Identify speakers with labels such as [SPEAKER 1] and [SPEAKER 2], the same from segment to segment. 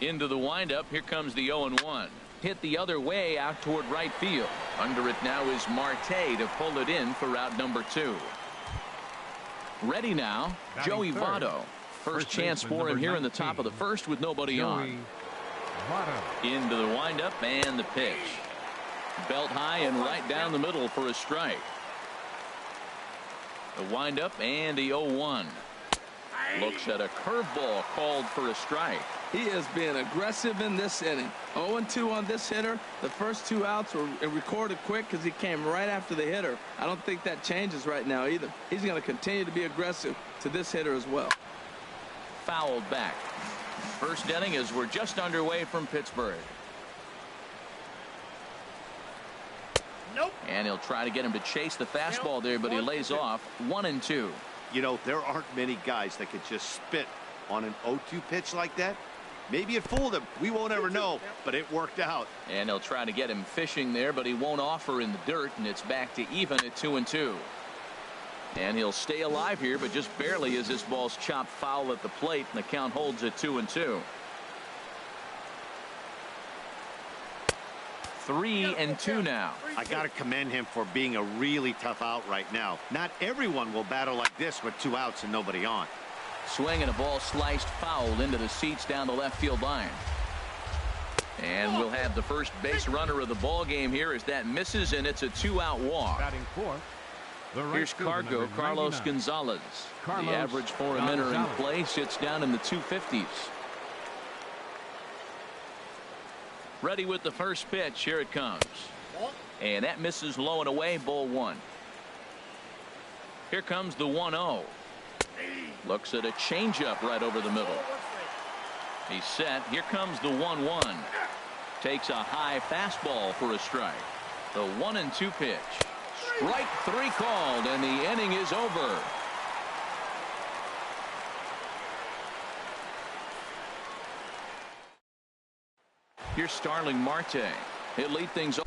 [SPEAKER 1] Into the windup. Here comes the 0-1. Hit the other way out toward right field. Under it now is Marte to pull it in for out number 2. Ready now, Joey Votto. First chance for him here in the top of the first with nobody on. Into the windup and the pitch. Belt high and right down the middle for a strike. The windup and the 0-1. Looks at a curveball called for a strike.
[SPEAKER 2] He is being aggressive in this inning. 0-2 on this hitter. The first 2 outs were recorded quick because he came right after the hitter. I don't think that changes right now either. He's going to continue to be aggressive to this hitter as well.
[SPEAKER 1] Fouled back. First inning as we're just underway from Pittsburgh.
[SPEAKER 3] Nope.
[SPEAKER 1] And he'll try to get him to chase the fastball there, but he lays off 1-2.
[SPEAKER 3] You know, there aren't many guys that could just spit on an 0-2 pitch like that. Maybe it fooled him. We won't ever know, but it worked out.
[SPEAKER 1] And he'll try to get him fishing there, but he won't offer in the dirt, and it's back to even at 2-2. And he'll stay alive here, but just barely as this ball's chopped foul at the plate, and the count holds at 2-2. 3-2 now.
[SPEAKER 3] I got to commend him for being a really tough out right now. Not everyone will battle like this with 2 outs and nobody on.
[SPEAKER 1] Swing and a ball sliced foul into the seats down the left field line. And we'll have the first base runner of the ball game here as that misses, and it's a 2-out walk.
[SPEAKER 4] Batting fourth,
[SPEAKER 1] here's Cargo, Carlos Gonzalez. The average for him entering play sits down in the 250s. Ready with the first pitch. Here it comes. And that misses low and away. Ball 1. Here comes the 1-0. Looks at a changeup right over the middle. He's set. Here comes the 1-1. Takes a high fastball for a strike. The 1-2 pitch. Strike 3 called, and the inning is over. Here's Starling Marte. He'll lead things off.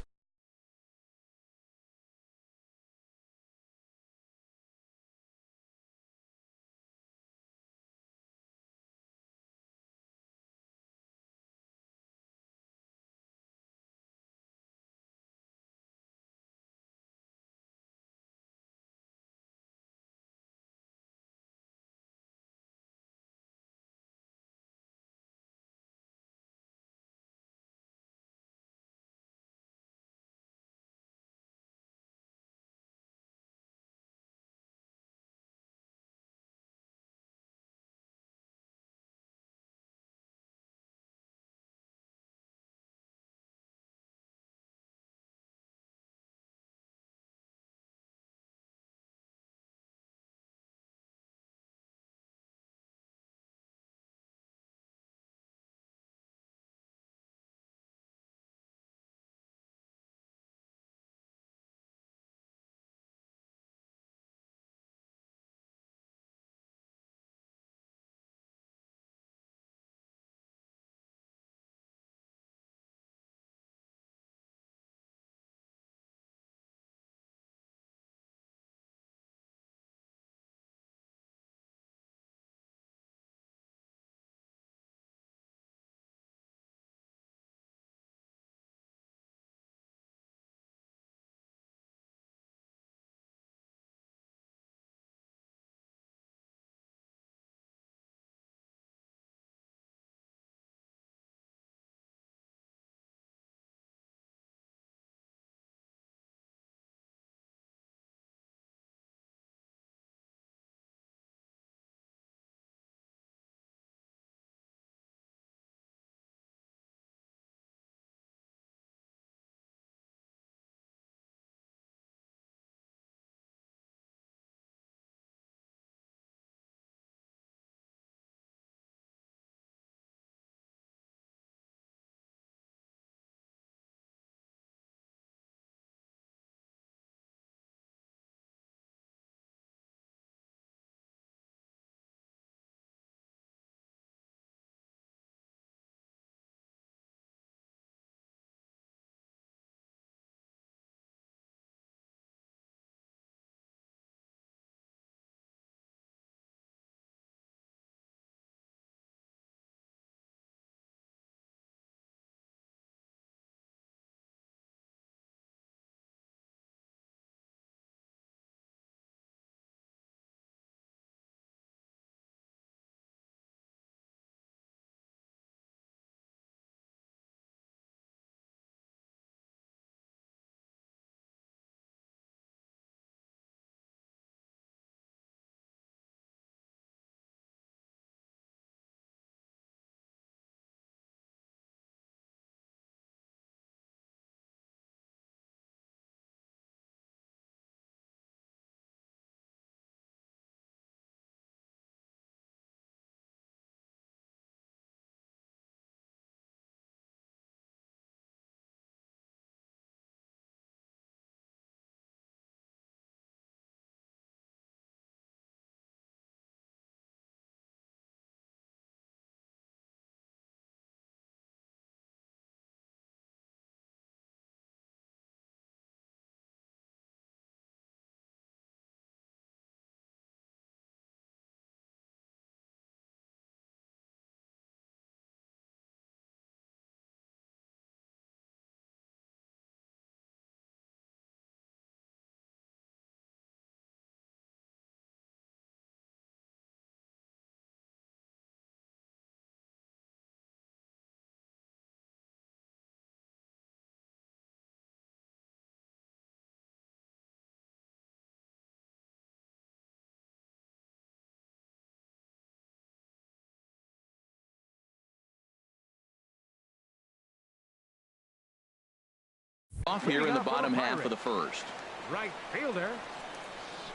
[SPEAKER 1] Off here in the bottom half of the first.
[SPEAKER 4] Right fielder,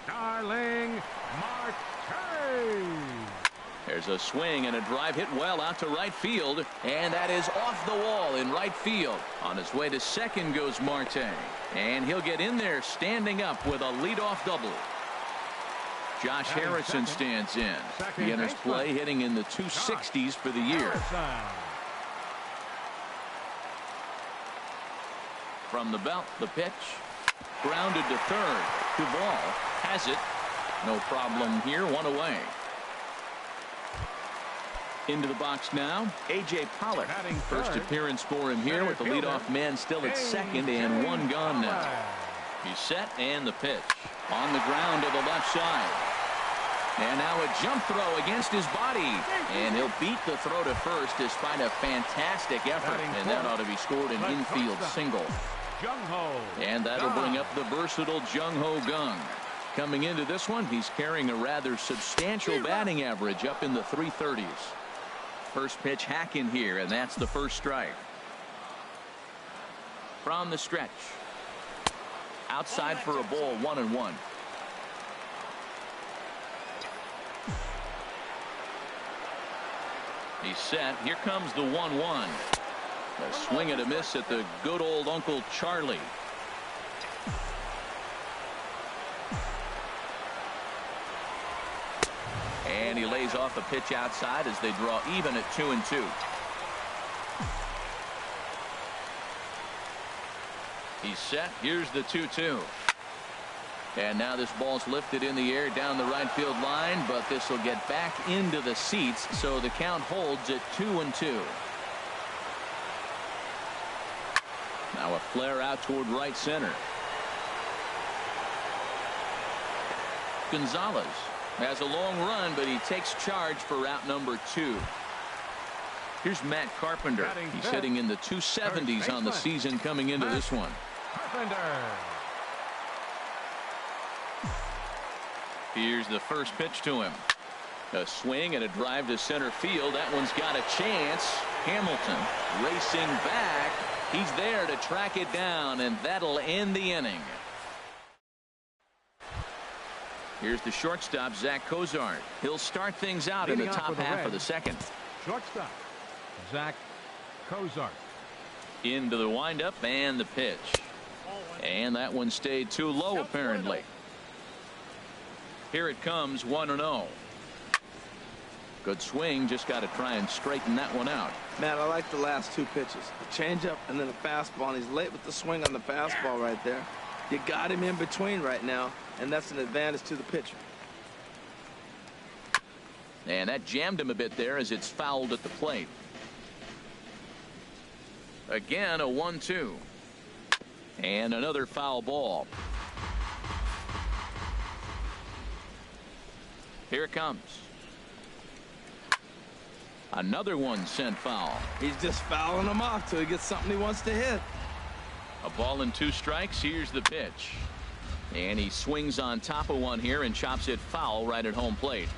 [SPEAKER 4] Starling Marte.
[SPEAKER 1] There's a swing and a drive hit well out to right field, and that is off the wall in right field. On his way to second goes Marte, and he'll get in there standing up with a leadoff double. Josh Harrison stands in. He enters play hitting in the 260s for the year. From the belt, the pitch. Grounded to third. Duvall has it. No problem here. One away. Into the box now, A.J. Pollock. First appearance for him here with the leadoff man still at second and one gone now. He's set and the pitch. On the ground to the left side. And now a jump throw against his body. And he'll beat the throw to first despite a fantastic effort. And that ought to be scored an infield single. And that'll bring up the versatile Jung-Ho Kang. Coming into this one, he's carrying a rather substantial batting average up in the 330s. First pitch hack in here, and that's the first strike. From the stretch. Outside for a ball, 1-1. He's set. Here comes the 1-1. A swing and a miss at the good old Uncle Charlie. And he lays off a pitch outside as they draw even at 2-2. He's set. Here's the 2-2. And now this ball's lifted in the air down the right field line, but this will get back into the seats, so the count holds at 2-2. Now a flare out toward right center. Gonzalez has a long run, but he takes charge for route number 2. Here's Matt Carpenter. He's hitting in the 270s on the season coming into this one.
[SPEAKER 4] Carpenter.
[SPEAKER 1] Here's the first pitch to him. A swing and a drive to center field. That one's got a chance. Hamilton racing back. He's there to track it down, and that'll end the inning. Here's the shortstop, Zach Cozart. He'll start things out in the top half of the second.
[SPEAKER 4] Shortstop, Zach Cozart.
[SPEAKER 1] Into the windup and the pitch. And that one stayed too low, apparently. Here it comes, 1-0. Good swing, just got to try and straighten that one out.
[SPEAKER 2] Matt, I like the last two pitches. The changeup and then the fastball, and he's late with the swing on the fastball right there. You got him in between right now, and that's an advantage to the pitcher.
[SPEAKER 1] And that jammed him a bit there as it's fouled at the plate. Again, a 1-2. And another foul ball. Here it comes. Another one sent foul.
[SPEAKER 2] He's just fouling them off till he gets something he wants to hit.
[SPEAKER 1] A ball and 2 strikes. Here's the pitch. And he swings on top of one here and chops it foul right at home plate.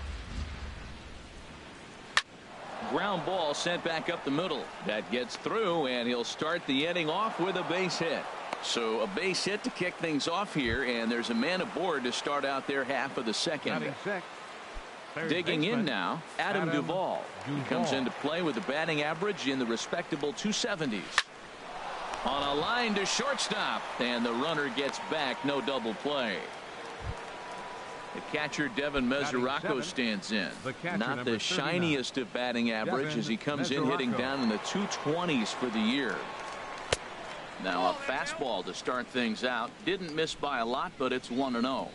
[SPEAKER 1] Ground ball sent back up the middle. That gets through, and he'll start the inning off with a base hit. So a base hit to kick things off here, and there's a man aboard to start out their half of the second. Digging in now, Adam Duvall. He comes into play with a batting average in the respectable 270s. On a line to shortstop, and the runner gets back. No double play. The catcher, Devin Mesoraco, stands in. Not the shiniest of batting average as he comes in hitting down in the 220s for the year. Now a fastball to start things out. Didn't miss by a lot, but it's 1-0.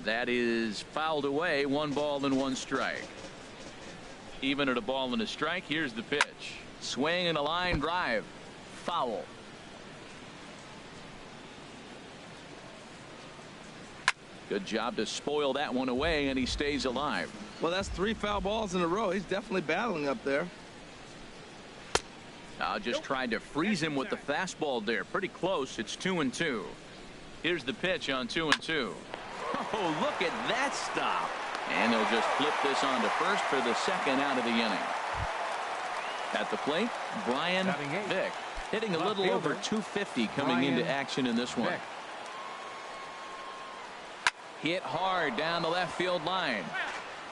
[SPEAKER 1] That is fouled away. 1 ball and 1 strike. Even at a ball and a strike. Here's the pitch. Swing and a line drive. Foul. Good job to spoil that one away, and he stays alive.
[SPEAKER 2] Well, that's 3 foul balls in a row. He's definitely battling up there.
[SPEAKER 1] Just tried to freeze him with the fastball there. Pretty close. It's 2-2. Here's the pitch on 2-2. Oh, look at that stop. And they'll just flip this on to first for the second out of the inning. At the plate, Brian Vick. Hitting a little over 250 coming into action in this one. Hit hard down the left field line.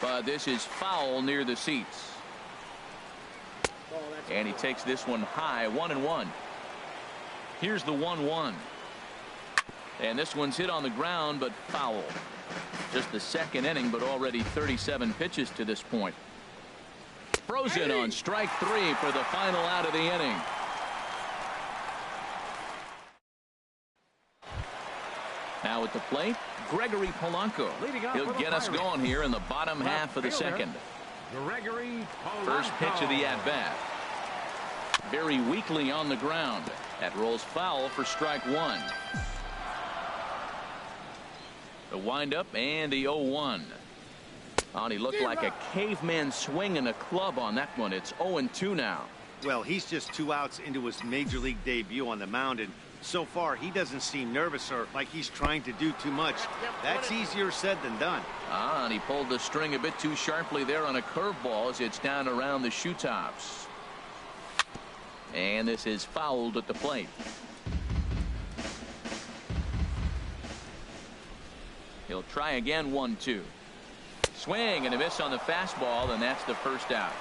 [SPEAKER 1] But this is foul near the seats. And he takes this one high, 1-1. Here's the 1-1. And this one's hit on the ground, but foul. Just the second inning, but already 37 pitches to this point. Frozen on strike 3 for the final out of the inning. Now at the plate, Gregory Polanco. He'll get us going here in the bottom half of the second. First pitch of the at-bat. Very weakly on the ground. That rolls foul for strike 1. The windup and the 0-1. And he looked like a caveman swinging a club on that one. It's 0-2 now.
[SPEAKER 3] Well, he's just 2 outs into his major league debut on the mound, and so far he doesn't seem nervous or like he's trying to do too much. That's easier said than done.
[SPEAKER 1] And he pulled the string a bit too sharply there on a curveball as it's down around the shoe tops. And this is fouled at the plate. He'll try again. 1-2. Swing and a miss on the fastball, and that's the first out.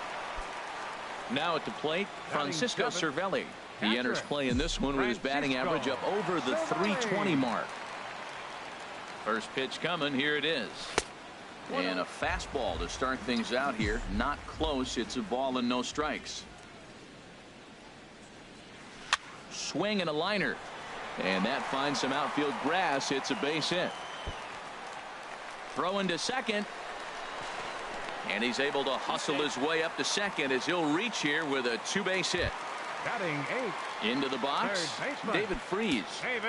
[SPEAKER 1] Now at the plate, Francisco Cervelli. He enters play in this one with his batting average up over the 320 mark. First pitch coming. Here it is. And a fastball to start things out here. Not close. It's a ball and no strikes. Swing and a liner. And that finds some outfield grass. It's a base hit. Throw into second. And he's able to hustle his way up to second as he'll reach here with a 2-base hit.
[SPEAKER 4] Batting 8.
[SPEAKER 1] Into the box, David Freese.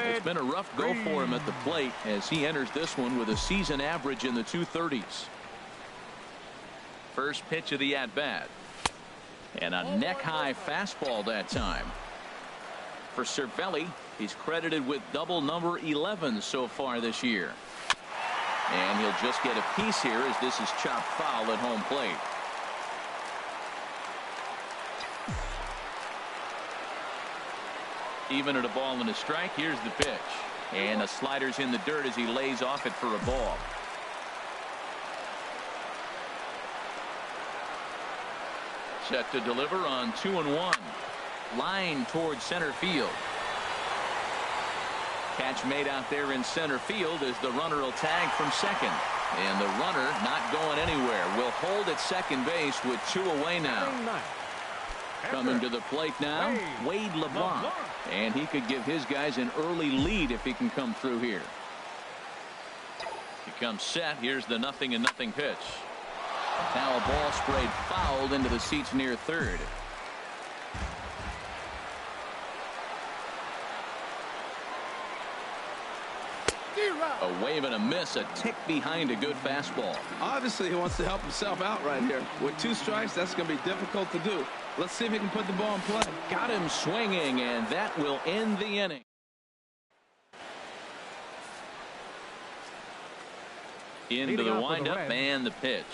[SPEAKER 1] It's been a rough go for him at the plate as he enters this one with a season average in the 230s. First pitch of the at-bat. And a neck-high fastball that time. For Cervelli, he's credited with double number 11 so far this year. And he'll just get a piece here as this is chopped foul at home plate. Even at a ball and a strike. Here's the pitch. And the slider's in the dirt as he lays off it for a ball. Set to deliver on 2-1. Line towards center field. Catch made out there in center field as the runner will tag from second. And the runner not going anywhere. Will hold at second base with 2 away now. Coming to the plate now, Wade LeBlanc. And he could give his guys an early lead if he can come through here. He comes set. Here's the 0-0 pitch. Now a ball sprayed fouled into the seats near third. A wave and a miss, a tick behind a good fastball.
[SPEAKER 2] Obviously, he wants to help himself out right here. With 2 strikes, that's going to be difficult to do. Let's see if he can put the ball in play.
[SPEAKER 1] Got him swinging, and that will end the inning. Into the windup and the pitch.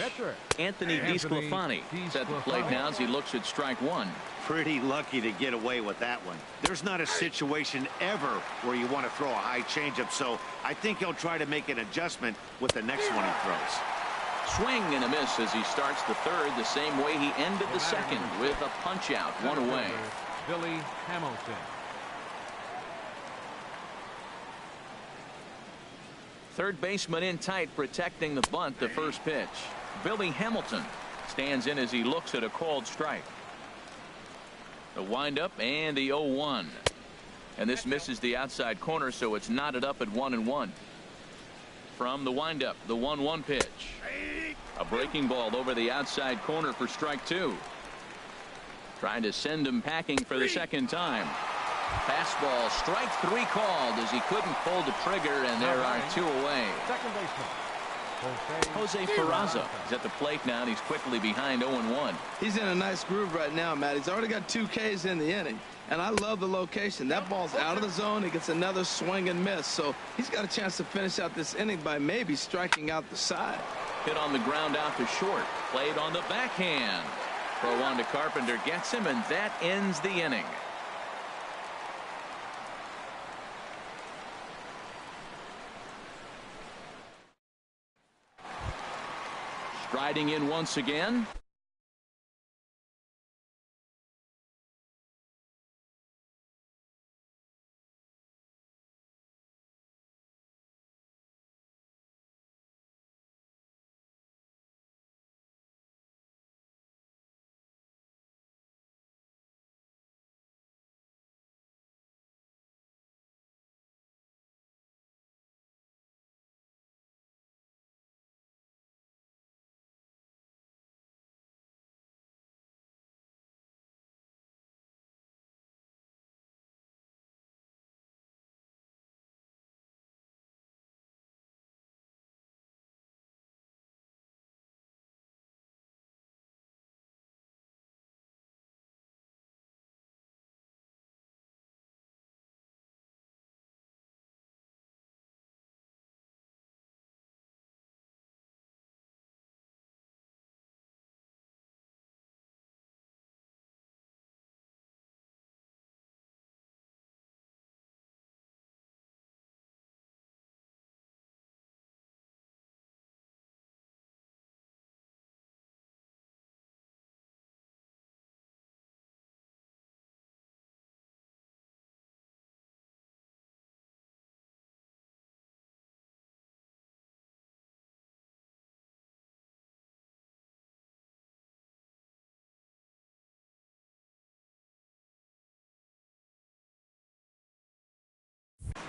[SPEAKER 1] Anthony DeSclafani is at the plate now as he looks at strike 1.
[SPEAKER 3] Pretty lucky to get away with that one. There's not a situation ever where you want to throw a high changeup, so I think he'll try to make an adjustment with the next one he throws.
[SPEAKER 1] Swing and a miss as he starts the third the same way he ended the second with a punch out, 1 away.
[SPEAKER 4] Billy Hamilton.
[SPEAKER 1] Third baseman in tight protecting the bunt. The first pitch. Billy Hamilton stands in as he looks at a called strike. The windup and the 0-1. And this misses the outside corner, so it's knotted up at 1-1. From the windup, the 1-1 pitch. A breaking ball over the outside corner for strike 2. Trying to send him packing for the second time. Fastball, strike 3 called as he couldn't pull the trigger, and there are 2 away.
[SPEAKER 4] Second baseman
[SPEAKER 1] Jose Peraza is at the plate now, and he's quickly behind 0-1.
[SPEAKER 2] He's in a nice groove right now, Matt. He's already got 2 Ks in the inning, and I love the location. That ball's out of the zone. He gets another swing and miss, so he's got a chance to finish out this inning by maybe striking out the side.
[SPEAKER 1] Hit on the ground out to short. Played on the backhand. Throw on to Carpenter, gets him, and that ends the inning. Striding in once again.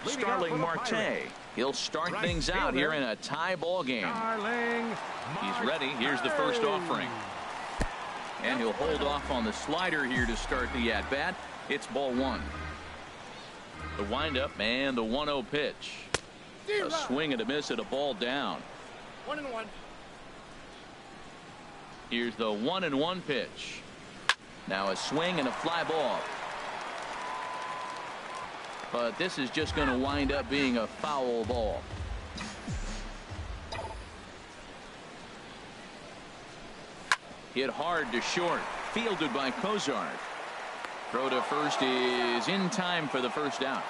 [SPEAKER 1] Starling Marte. He'll start things out here in a tie ball game. He's ready. Here's the first offering. And he'll hold off on the slider here to start the at-bat. It's ball one. The windup and the 1-0 pitch. A swing and a miss at a ball down.
[SPEAKER 5] 1-1.
[SPEAKER 1] Here's the 1-1 pitch. Now a swing and a fly ball. But this is just going to wind up being a foul ball. Hit hard to short. Fielded by Cozart. Throw to first is in time for the first out.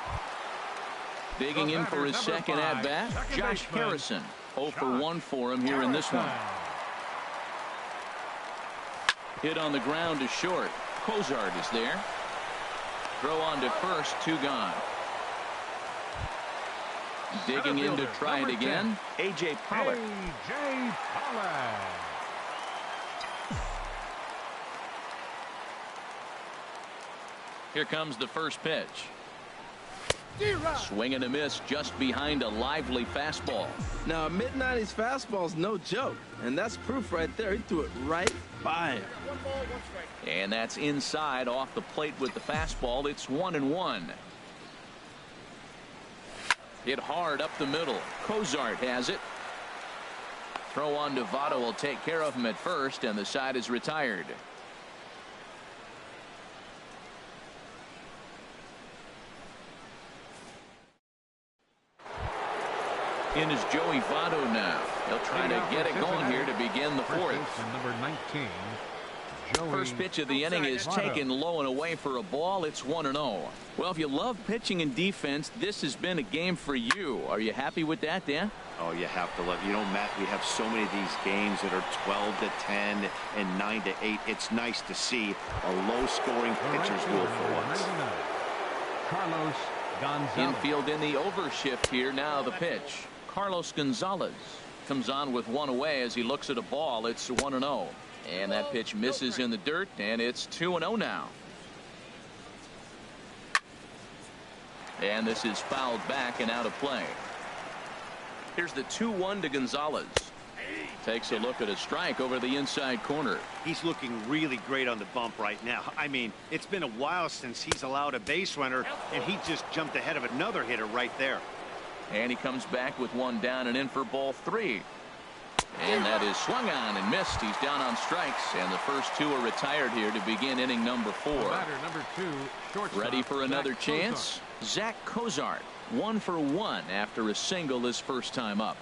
[SPEAKER 1] Digging in for his second at bat, Josh Harrison. 0 for 1 for him here in this one. Hit on the ground to short. Cozart is there. Throw on to first, 2 gone. Digging in to try it again, A.J. Pollock. Here comes the first pitch. Swing and a miss just behind a lively fastball.
[SPEAKER 2] Now, a mid-90s fastball is no joke, and that's proof right there. He threw it right by him.
[SPEAKER 5] 1 ball, 1 strike.
[SPEAKER 1] And that's inside off the plate with the fastball. It's 1-1. Hit hard up the middle. Cozart has it. Throw on to Votto will take care of him at first, and the side is retired. In is Joey Votto now. He'll try to get it going here to begin the fourth.
[SPEAKER 4] Number 19,
[SPEAKER 1] First pitch of the inning is taken low and away for a ball. It's 1-0. Well, if you love pitching and defense, this has been a game for you. Are you happy with that, Dan?
[SPEAKER 3] Oh, you have to love. You know, Matt, we have so many of these games that are 12-10 and 9-8. It's nice to see a low-scoring pitcher's duel for once.
[SPEAKER 4] Carlos Gonzalez.
[SPEAKER 1] Infield in the overshift here. Now the pitch. Carlos Gonzalez comes on with one away as he looks at a ball. It's 1-0. And that pitch misses in the dirt, and it's 2-0 now. And this is fouled back and out of play. Here's the 2-1 to Gonzalez. Takes a look at a strike over the inside corner.
[SPEAKER 3] He's looking really great on the bump right now. I mean, it's been a while since he's allowed a base runner, and he just jumped ahead of another hitter right there.
[SPEAKER 1] And he comes back with one down and in for ball 3. And that is swung on and missed. He's down on strikes, and the first 2 are retired here to begin inning number 4.
[SPEAKER 4] Batter number 2, shortstop,
[SPEAKER 1] ready for another
[SPEAKER 4] Zach
[SPEAKER 1] chance.
[SPEAKER 4] Cozart.
[SPEAKER 1] Zach Cozart, 1 for 1 after a single his first time up.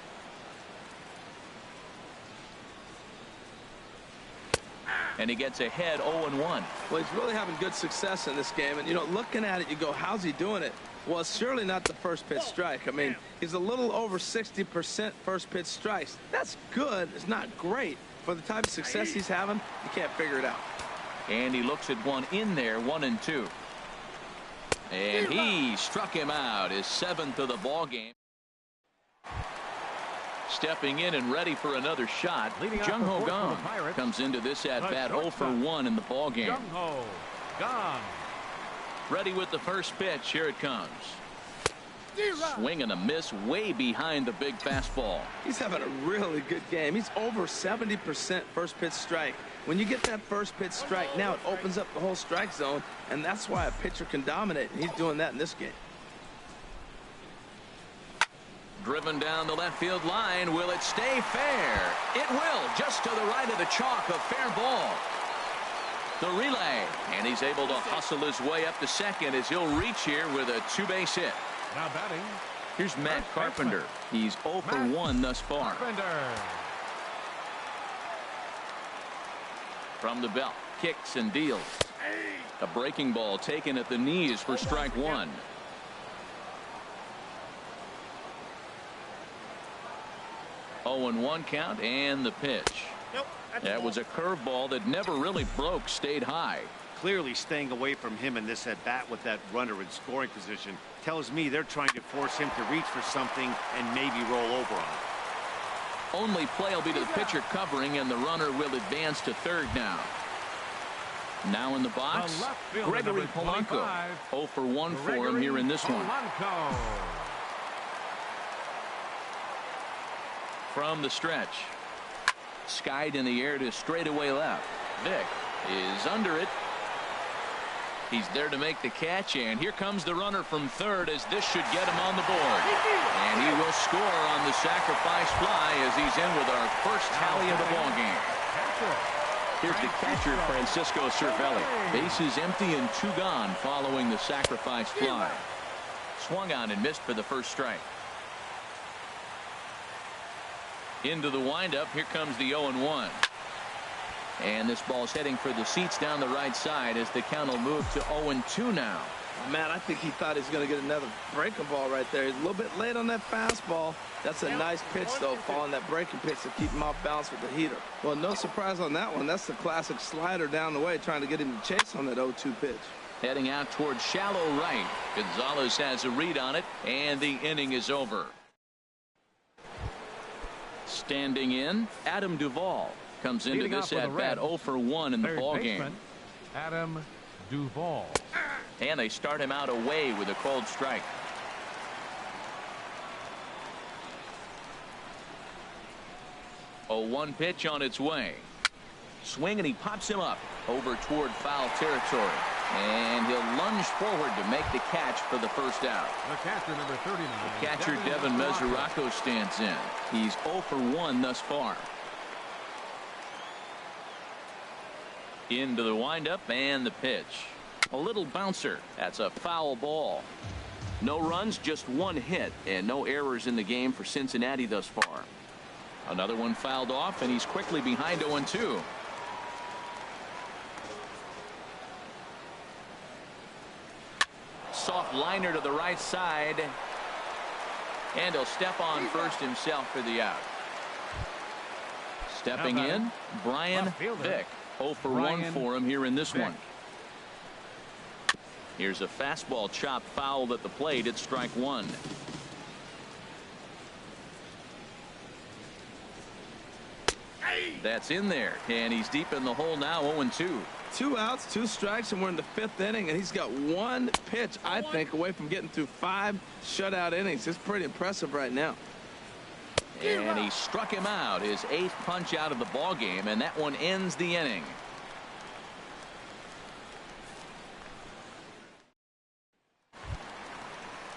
[SPEAKER 1] And he gets ahead 0-1.
[SPEAKER 2] Well, he's really having good success in this game. And, you know, looking at it, you go, how's he doing it? Well, it's surely not the first pitch strike. I mean, he's a little over 60% first pitch strikes. That's good. It's not great. For the type of success he's having, you can't figure it out.
[SPEAKER 1] And he looks at one in there, 1-2. And he struck him out, his 7th of the ball game. Stepping in and ready for another shot, Jung Ho Gong comes into this at bat 0 for 1 in the ball game.
[SPEAKER 4] Jung Ho Gong.
[SPEAKER 1] Ready with the first pitch. Here it comes. Swing and a miss way behind the big fastball.
[SPEAKER 2] He's having a really good game. He's over 70% first pitch strike. When you get that first pitch strike, now it opens up the whole strike zone, and that's why a pitcher can dominate, and he's doing that in this game.
[SPEAKER 1] Driven down the left field line. Will it stay fair? It will, just to the right of the chalk. A fair ball. The relay, and he's able to hustle his way up to second as he'll reach here with a 2-base hit.
[SPEAKER 4] Now batting.
[SPEAKER 1] Here's Matt Carpenter. He's 0 for 1 thus far.
[SPEAKER 4] Carpenter.
[SPEAKER 1] From the belt, kicks and deals. A breaking ball taken at the knees for strike 1. Oh, and 1 count, and the pitch.
[SPEAKER 5] Nope,
[SPEAKER 1] That was a curveball that never really broke, stayed high.
[SPEAKER 3] Clearly staying away from him in this at bat with that runner in scoring position tells me they're trying to force him to reach for something and maybe roll over on it.
[SPEAKER 1] Only play will be to the pitcher covering, and the runner will advance to third now. Now in the box,
[SPEAKER 4] The left fielder,
[SPEAKER 1] Gregory
[SPEAKER 4] number
[SPEAKER 1] Polanco.
[SPEAKER 4] 25.
[SPEAKER 1] 0 for 1 for him here in this one.
[SPEAKER 4] Polanco.
[SPEAKER 1] From the stretch. Skied in the air to straightaway left. Vick is under it. He's there to make the catch, and here comes the runner from third as this should get him on the board. And he will score on the sacrifice fly as he's in with our first tally of the ball game. Here's the catcher, Francisco Cervelli. Bases empty and 2 gone following the sacrifice fly. Swung on and missed for the first strike. Into the windup. Here comes the 0-1. And this ball's heading for the seats down the right side as the count will move to 0-2 now.
[SPEAKER 2] Man, I think he thought he was going to get another breaking ball right there. He's a little bit late on that fastball. That's a nice pitch, though, following that breaking pitch to keep him off balance with the heater. Well, no surprise on that one. That's the classic slider down the way, trying to get him to chase on that 0-2 pitch.
[SPEAKER 1] Heading out towards shallow right. Gonzalez has a read on it, and the inning is over. Standing in, Adam Duvall comes into this at bat 0 for 1 in the ball game.
[SPEAKER 4] Adam Duvall.
[SPEAKER 1] And they start him out away with a cold strike. 0-1 pitch on its way. Swing, and he pops him up over toward foul territory. And he'll lunge forward to make the catch for the first out.
[SPEAKER 4] The catcher, number 39.
[SPEAKER 1] The catcher, Devin Mesoraco, stands in. He's 0 for 1 thus far. Into the windup and the pitch. A little bouncer. That's a foul ball. No runs, just 1 hit, and no errors in the game for Cincinnati thus far. Another one fouled off, and he's quickly behind 0-2. Soft liner to the right side. And he'll step on first himself for the out. Stepping in, Brian Vick. 0 for 1 for him here in this one. Here's a fastball chopped fouled at the plate at strike 1. That's in there, and he's deep in the hole now. 0-2.
[SPEAKER 2] 2 outs, 2 strikes, and we're in the 5th inning, and he's got 1 pitch, I think, away from getting through 5 shutout innings. It's pretty impressive right now.
[SPEAKER 1] And he struck him out, his 8th punch out of the ball game, and that one ends the inning.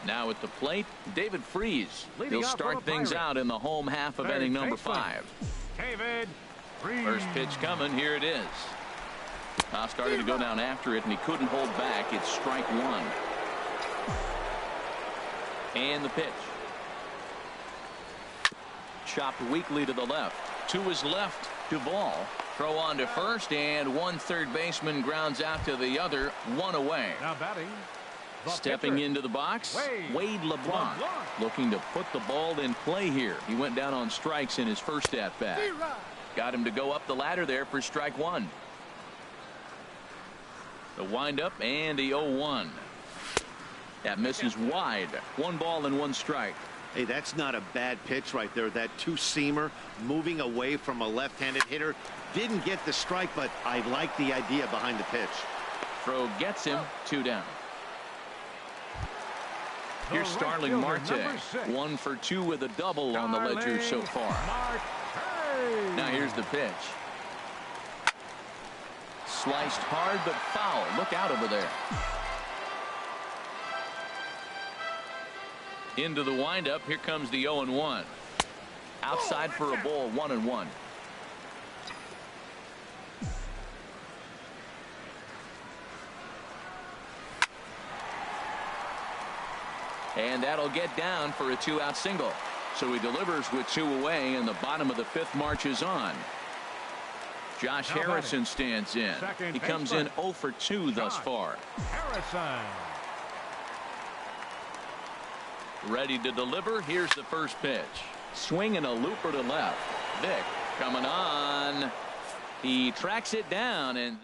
[SPEAKER 1] Now at the plate, David Freese. He'll start things out in the home half of inning number 5.
[SPEAKER 4] David Freese.
[SPEAKER 1] First pitch coming. Here it is. Started to go down after it, and he couldn't hold back. It's strike 1. And the pitch. Chopped weakly to the left. To his left, Duvall. Throw on to first, and 1 third baseman grounds out to the other. 1 away.
[SPEAKER 4] Now batting.
[SPEAKER 1] Stepping into the box, Wade LeBlanc, looking to put the ball in play here. He went down on strikes in his first at bat. Got him to go up the ladder there for strike one. The windup and the 0-1. That misses wide. 1 ball and 1 strike.
[SPEAKER 3] Hey, that's not a bad pitch right there. That two-seamer moving away from a left-handed hitter. Didn't get the strike, but I like the idea behind the pitch.
[SPEAKER 1] Throw gets him. 2 down. Here's Starling Marte. 1 for 2 with a double on the ledger so far. Now here's the pitch. Sliced hard but foul. Look out over there. Into the windup. Here comes the 0-1. Outside for a ball. 1-1. And that'll get down for a 2-out single. So he delivers with 2 away, and the bottom of the 5th marches on. Josh Harrison stands in. He comes in 0 for 2 thus far.
[SPEAKER 4] Harrison.
[SPEAKER 1] Ready to deliver. Here's the first pitch. Swinging a looper to left. Vick coming on. He tracks it down, and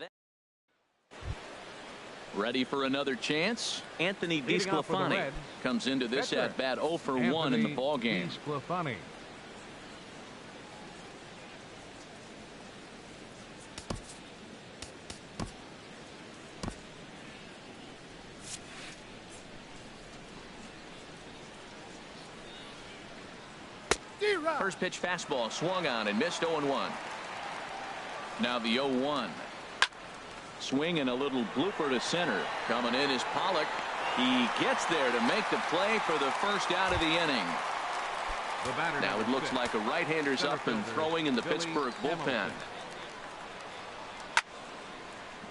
[SPEAKER 1] ready for another chance. Anthony DeSclafani comes into this at bat 0 for 1 in the ball game. First pitch fastball swung on and missed. 0-1. Now the 0-1. Swing and a little blooper to center. Coming in is Pollock. He gets there to make the play for the first out of the inning. Now it looks like a right-hander's up and throwing in the Pittsburgh bullpen.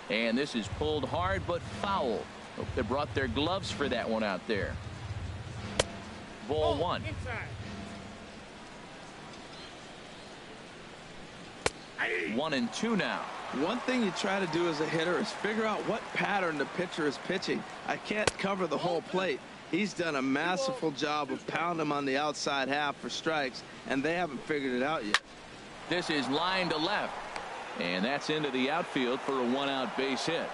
[SPEAKER 1] And this is pulled hard but foul. Hope they brought their gloves for that one out there. Ball 1. 1-2 now.
[SPEAKER 2] One thing you try to do as a hitter is figure out what pattern the pitcher is pitching. I can't cover the whole plate. He's done a masterful job of pounding him on the outside half for strikes, and they haven't figured it out yet.
[SPEAKER 1] This is line to left, and that's into the outfield for a 1-out base hit.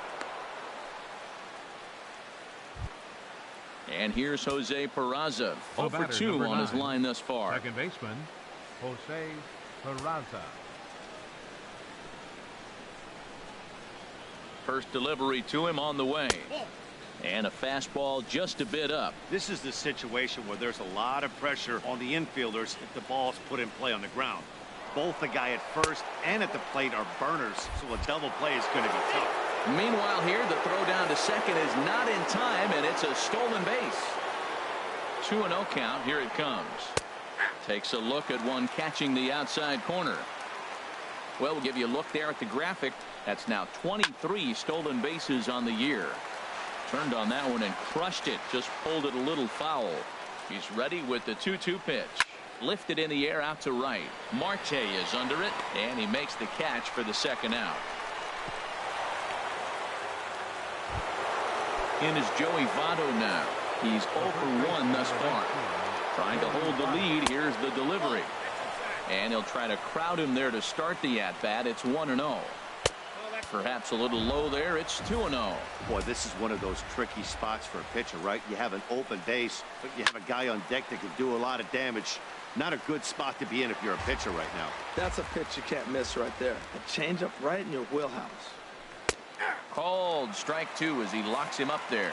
[SPEAKER 1] And here's Jose Peraza. 0 for 2 on his line thus far.
[SPEAKER 4] Second baseman, Jose Peraza.
[SPEAKER 1] First delivery to him on the way. And a fastball just a bit up.
[SPEAKER 3] This is the situation where there's a lot of pressure on the infielders if the ball's put in play on the ground. Both the guy at first and at the plate are burners, so a double play is going to be tough.
[SPEAKER 1] Meanwhile here, the throw down to second is not in time, and it's a stolen base. 2-0 count. Here it comes. Takes a look at one catching the outside corner. Well, we'll give you a look there at the graphic. That's now 23 stolen bases on the year. Turned on that one and crushed it. Just pulled it a little foul. He's ready with the 2-2 pitch. Lifted in the air out to right. Marte is under it, and he makes the catch for the second out. In is Joey Votto now. He's 0 for 1 thus far. Trying to hold the lead. Here's the delivery. And he'll try to crowd him there to start the at-bat. It's 1-0. Perhaps a little low there. It's 2-0.
[SPEAKER 3] Boy, this is one of those tricky spots for a pitcher, right? You have an open base, but you have a guy on deck that can do a lot of damage. Not a good spot to be in if you're a pitcher right now.
[SPEAKER 2] That's a pitch you can't miss right there. A changeup right in your wheelhouse.
[SPEAKER 1] Called strike 2 as he locks him up there.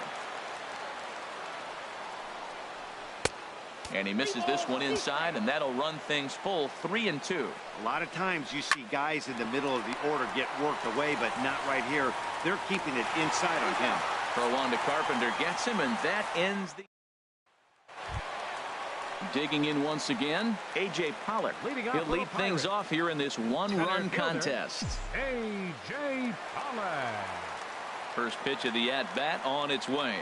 [SPEAKER 1] And he misses this one inside, and that'll run things full 3-2.
[SPEAKER 3] A lot of times you see guys in the middle of the order get worked away, but not right here. They're keeping it inside on him.
[SPEAKER 1] Throw on to Carpenter, gets him, and that ends the... Digging in once again, A.J. Pollock. He'll lead things off here in this one-run contest.
[SPEAKER 4] A.J. Pollock.
[SPEAKER 1] First pitch of the at-bat on its way.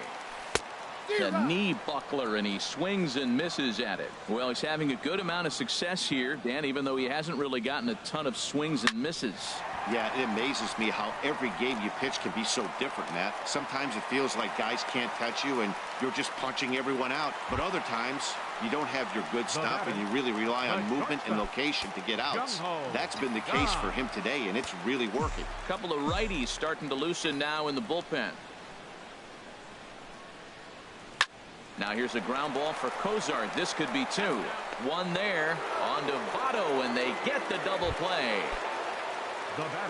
[SPEAKER 1] The knee buckler, and he swings and misses at it. Well, he's having a good amount of success here, Dan, even though he hasn't really gotten a ton of swings and misses.
[SPEAKER 3] Yeah, it amazes me how every game you pitch can be so different, Matt. Sometimes it feels like guys can't touch you and you're just punching everyone out. But other times, you don't have your good stuff and you really rely on movement and location to get outs. That's been the case for him today, and it's really working.
[SPEAKER 1] A couple of righties starting to loosen now in the bullpen. Now here's a ground ball for Cozart. This could be two. One there on to Votto, and they get the double play.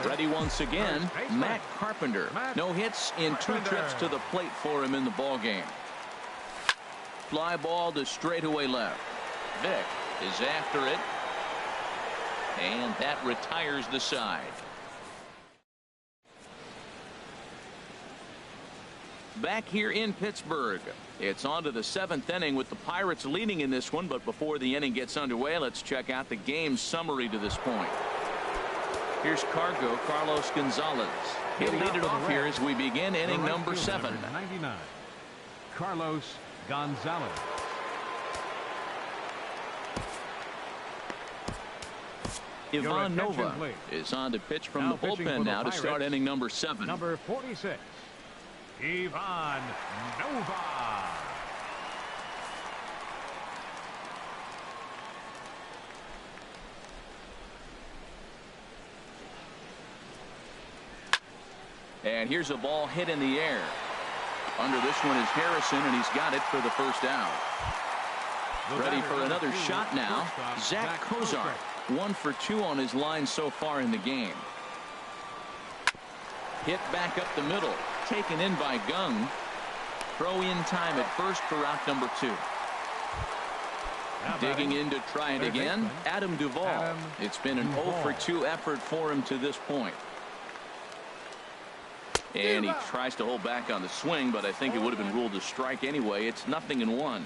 [SPEAKER 1] Ready once again, Matt Carpenter. No hits in 2 trips to the plate for him in the ballgame. Fly ball to straightaway left. Vick is after it, and that retires the side. Back here in Pittsburgh, it's on to the 7th inning with the Pirates leading in this one. But before the inning gets underway, let's check out the game summary to this point. Here's Carlos Gonzalez. He'll lead it off here as we begin inning number 7.
[SPEAKER 4] 99. Carlos Gonzalez.
[SPEAKER 1] Ivan Nova is on to pitch from the bullpen now to start inning number 7.
[SPEAKER 4] Number 46, Ivan Nova.
[SPEAKER 1] And here's a ball hit in the air. Under this one is Harrison, and he's got it for the first out. Ready for another shot now. Zach Cozart, 1 for 2 on his line so far in the game. Hit back up the middle, taken in by Gung. Throw in time at first for out number 2. Digging in to try it again, Adam Duvall. It's been an 0 for 2 effort for him to this point. And he tries to hold back on the swing, but I think it would have been ruled a strike anyway. It's 0-1.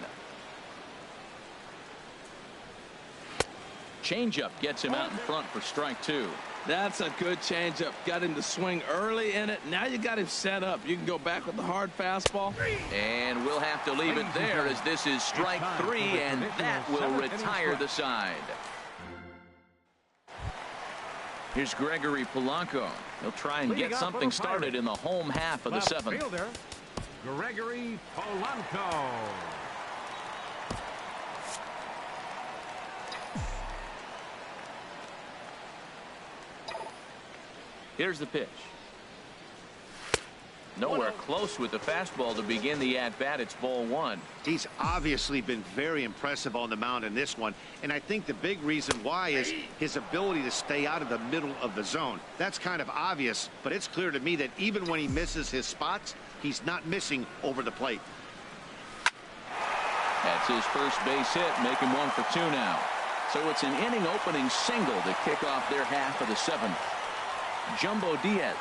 [SPEAKER 1] Changeup gets him out in front for strike 2.
[SPEAKER 2] That's a good changeup. Got him to swing early in it. Now you got him set up. You can go back with the hard fastball.
[SPEAKER 1] And we'll have to leave it there as this is strike 3, and that will retire the side. Here's Gregory Polanco. He'll try and get something started in the home half of the 7th.
[SPEAKER 4] Fielder, Gregory Polanco.
[SPEAKER 1] Here's the pitch. Nowhere close with the fastball to begin the at-bat. It's ball 1.
[SPEAKER 3] He's obviously been very impressive on the mound in this one, and I think the big reason why is his ability to stay out of the middle of the zone. That's kind of obvious, but it's clear to me that even when he misses his spots, he's not missing over the plate.
[SPEAKER 1] That's his first base hit, make him 1 for 2 now. So it's an inning opening single to kick off their half of the 7th. Jumbo Diaz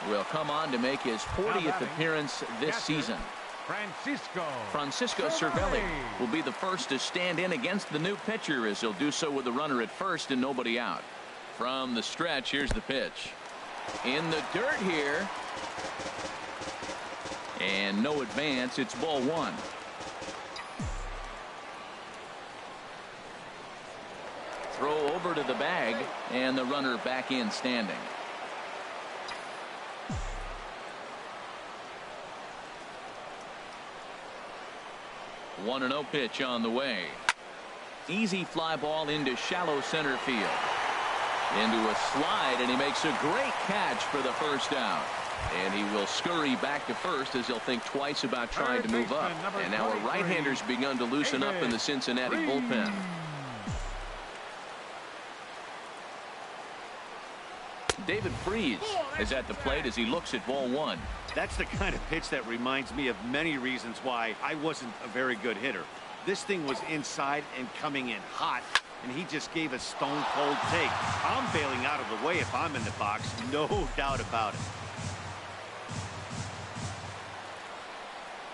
[SPEAKER 1] will come on to make his 40th appearance this season. Francisco Cervelli will be the first to stand in against the new pitcher, as he'll do so with a runner at first and nobody out. From the stretch, here's the pitch. In the dirt here. And no advance. It's ball 1. Throw over to the bag, and the runner back in standing. 1-0 pitch on the way. Easy fly ball into shallow center field. Into a slide, and he makes a great catch for the first out. And he will scurry back to first as he'll think twice about trying to move up. And now a right-hander's begun to loosen up in the Cincinnati bullpen. David Freese is at the plate as he looks at ball 1.
[SPEAKER 3] That's the kind of pitch that reminds me of many reasons why I wasn't a very good hitter. This thing was inside and coming in hot, and he just gave a stone-cold take. I'm bailing out of the way if I'm in the box, no doubt about it.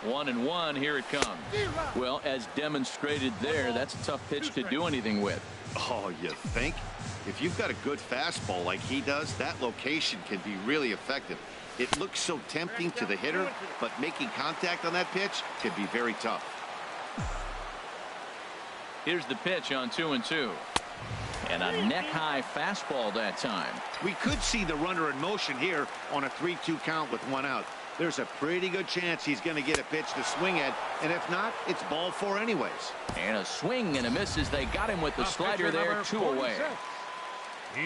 [SPEAKER 1] 1-1, here it comes. Well, as demonstrated there, that's a tough pitch to do anything with.
[SPEAKER 3] Oh, you think? If you've got a good fastball like he does, that location can be really effective. It looks so tempting to the hitter, but making contact on that pitch can be very tough.
[SPEAKER 1] Here's the pitch on 2-2. And a neck-high fastball that time.
[SPEAKER 3] We could see the runner in motion here on a 3-2 count with 1 out. There's a pretty good chance he's going to get a pitch to swing at, and if not, it's ball 4 anyways.
[SPEAKER 1] And a swing and a miss as they got him with the slider there, 2 away.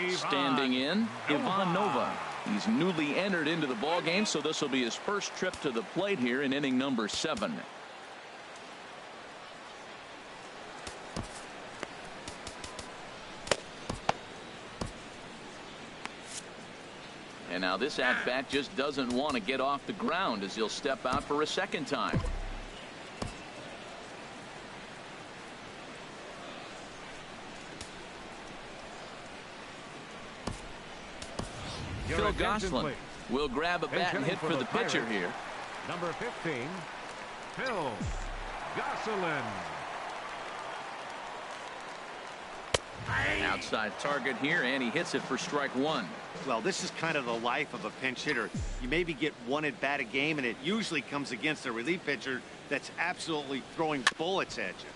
[SPEAKER 1] Standing in, Ivan Nova. He's newly entered into the ball game, so this will be his first trip to the plate here in inning number 7. And now this at-bat just doesn't want to get off the ground as he'll step out for a second time. Phil Gosselin will grab a bat and hit for the pitcher here.
[SPEAKER 4] Number 15, Phil Gosselin.
[SPEAKER 1] Outside target here, and he hits it for strike 1.
[SPEAKER 3] Well, this is kind of the life of a pinch hitter. You maybe get 1 at bat a game, and it usually comes against a relief pitcher that's absolutely throwing bullets at you.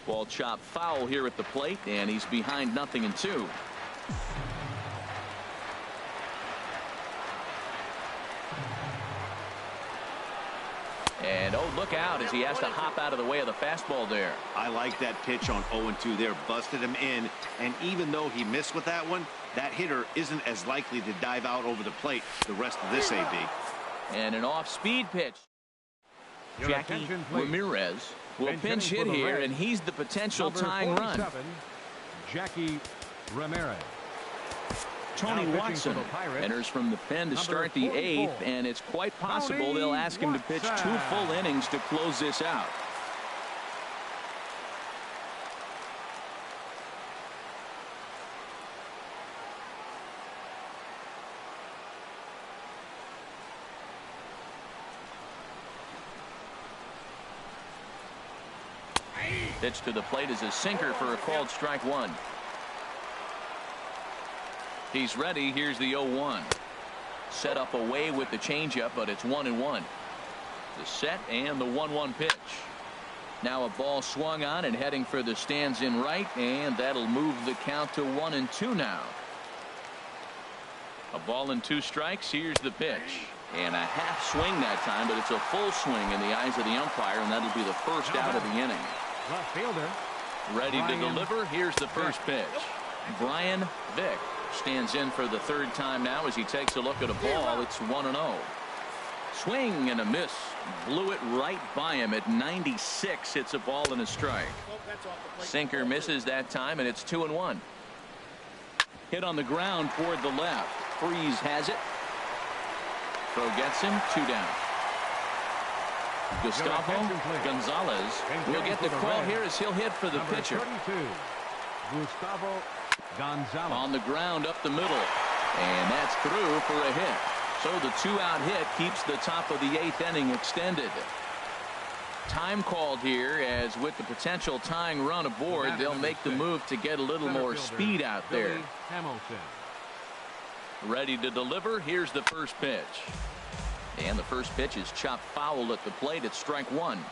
[SPEAKER 1] Ball chopped foul here at the plate, and he's behind 0-2. And, oh, look out as he has to hop out of the way of the fastball there.
[SPEAKER 3] I like that pitch on 0-2 there. Busted him in, and even though he missed with that one, that hitter isn't as likely to dive out over the plate the rest of this AB.
[SPEAKER 1] And an off-speed pitch. Jackie Ramirez will pinch hit here, and he's the potential tying run.
[SPEAKER 4] Jackie Ramirez.
[SPEAKER 1] Tony Watson enters from the pen to start the 8th, and it's quite possible they'll ask him to pitch 2 full innings to close this out. Pitch to the plate is a sinker for a called strike 1. He's ready. Here's the 0-1. Set up away with the changeup, but it's 1-1. The set and the 1-1 pitch. Now a ball swung on and heading for the stands in right, and that'll move the count to 1-2 now. A ball and 2 strikes. Here's the pitch. And a half swing that time, but it's a full swing in the eyes of the umpire, and that'll be the first out of the inning.
[SPEAKER 4] Left fielder.
[SPEAKER 1] Ready to deliver. Here's the first pitch. Brian Vick stands in for the 3rd time now as he takes a look at a ball. It's 1-0. Swing and a miss. Blew it right by him at 96. It's a ball and a strike. Sinker misses that time, and it's 2-1. Hit on the ground toward the left. Freeze has it. Throw gets him. 2 down. Gustavo Gonzalez will get the call here as he'll hit for the pitcher.
[SPEAKER 4] Gustavo Gonzalez.
[SPEAKER 1] On the ground up the middle, and that's through for a hit. So the 2-out hit keeps the top of the 8th inning extended. Time called here, as with the potential tying run aboard, they'll make the move to get a little more speed out there. Ready to deliver. Here's the first pitch. And the first pitch is chopped foul at the plate. It's strike 1.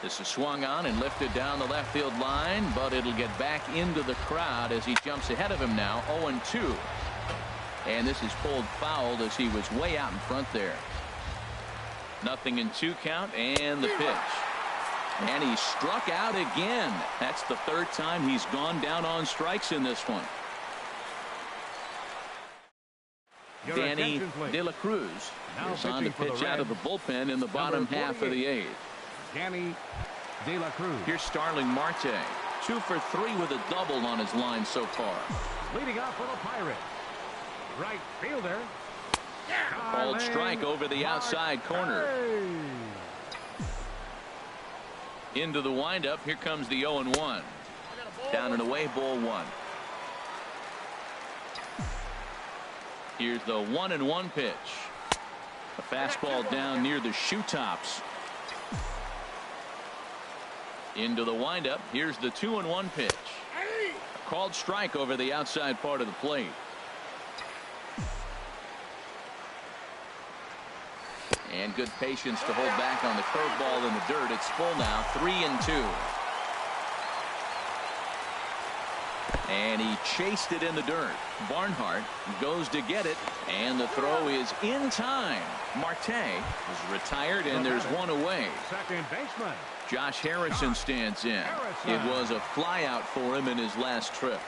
[SPEAKER 1] This is swung on and lifted down the left field line, but it'll get back into the crowd as he jumps ahead of him now. 0-2. And this is pulled foul as he was way out in front there. 0-2 count, and the pitch. And he struck out again. That's the 3rd time he's gone down on strikes in this one. Danny De La Cruz is on to pitch out of the bullpen in the bottom half of the 8th.
[SPEAKER 4] Danny De La Cruz.
[SPEAKER 1] Here's Starling Marte. 2 for 3 with a double on his line so far.
[SPEAKER 4] Leading off for the Pirates. Right fielder.
[SPEAKER 1] Called strike over the outside corner. Into the windup. Here comes the 0-1. Down and away, ball 1. Here's the 1-1 pitch. A fastball down near the shoe tops. Into the windup. Here's the 2-1 pitch. A called strike over the outside part of the plate. And good patience to hold back on the curveball in the dirt. It's full now, 3-2. And he chased it in the dirt. Barnhart goes to get it, and the throw is in time. Marte is retired, and there's one away.
[SPEAKER 4] Second baseman.
[SPEAKER 1] Josh Harrison stands in. It was a flyout for him in his last trip.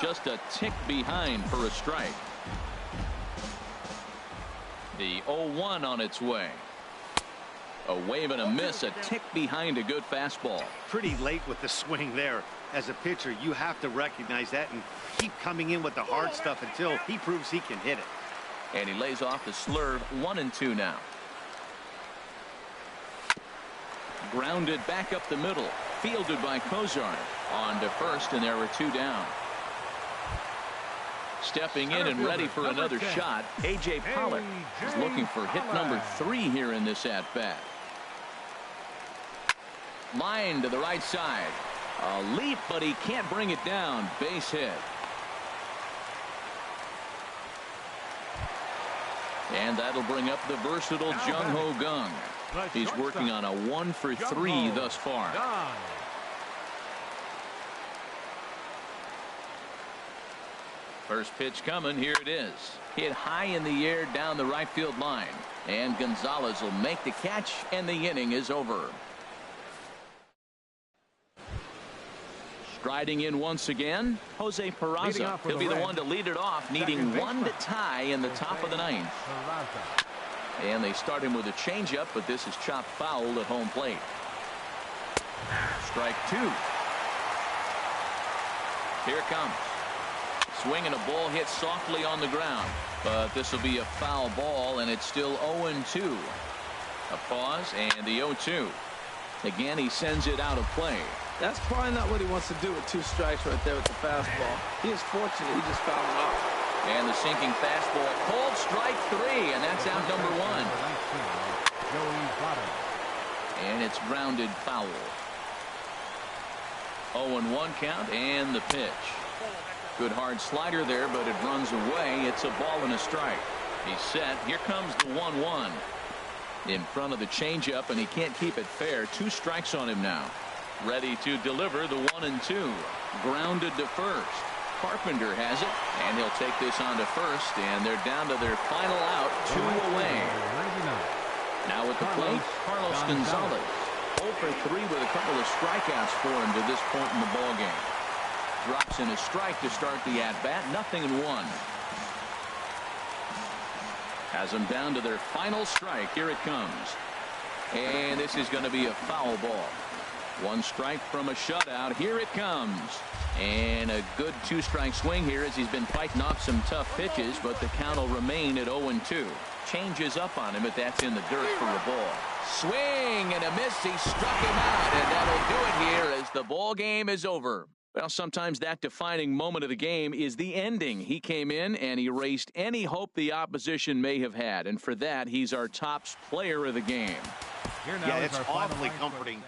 [SPEAKER 1] Just a tick behind for a strike. The 0-1 on its way. A wave and a miss, a tick behind a good fastball.
[SPEAKER 3] Pretty late with the swing there. As a pitcher, you have to recognize that and keep coming in with the hard stuff until he proves he can hit it.
[SPEAKER 1] And he lays off the slurve. 1-2 now. Grounded back up the middle. Fielded by Kozar. On to first, and there were two down. Stepping in and ready for another shot, A.J. Pollock is looking for hit number 3 here in this at-bat. Line to the right side. A leap, but he can't bring it down. Base hit. And that'll bring up the versatile Jung Ho Gung. He's working on a 1-for-3 thus far. First pitch coming. Here it is. Hit high in the air down the right field line. And Gonzalez will make the catch, and the inning is over. Striding in once again, Jose Peraza. He'll be the one to lead it off, needing one to tie in the top of the 9th. And they start him with a changeup, but this is chopped foul at home plate. Strike 2. Here it comes. Swing and a ball hit softly on the ground, but this will be a foul ball, and it's still 0-2. A pause, and the 0-2. Again, he sends it out of play.
[SPEAKER 2] That's probably not what he wants to do with 2 strikes right there with the fastball. He is fortunate he just fouled it off.
[SPEAKER 1] And the sinking fastball called strike 3, and that's out number 1. And it's grounded foul. 0-1 count, and the pitch. Good hard slider there, but it runs away. It's a ball and a strike. He's set. Here comes the 1-1. In front of the changeup, and he can't keep it fair. 2 strikes on him now. Ready to deliver the 1-2. Grounded to first. Carpenter has it, and he'll take this on to first, and they're down to their final out, 2 away. Now at the plate, Carlos Gonzalez. 0-for-3 with a couple of strikeouts for him to this point in the ballgame. Drops in a strike to start the at-bat, 0-1. Has them down to their final strike. Here it comes. And this is going to be a foul ball. 1 strike from a shutout. Here it comes. And a good 2-strike swing here as he's been fighting off some tough pitches, but the count will remain at 0-2. Changes up on him, but that's in the dirt for a ball. Swing and a miss. He struck him out, and that'll do it here as the ball game is over. Well, sometimes that defining moment of the game is the ending. He came in and erased any hope the opposition may have had, and for that, he's our top player of the game.
[SPEAKER 3] Yeah, it's awfully comforting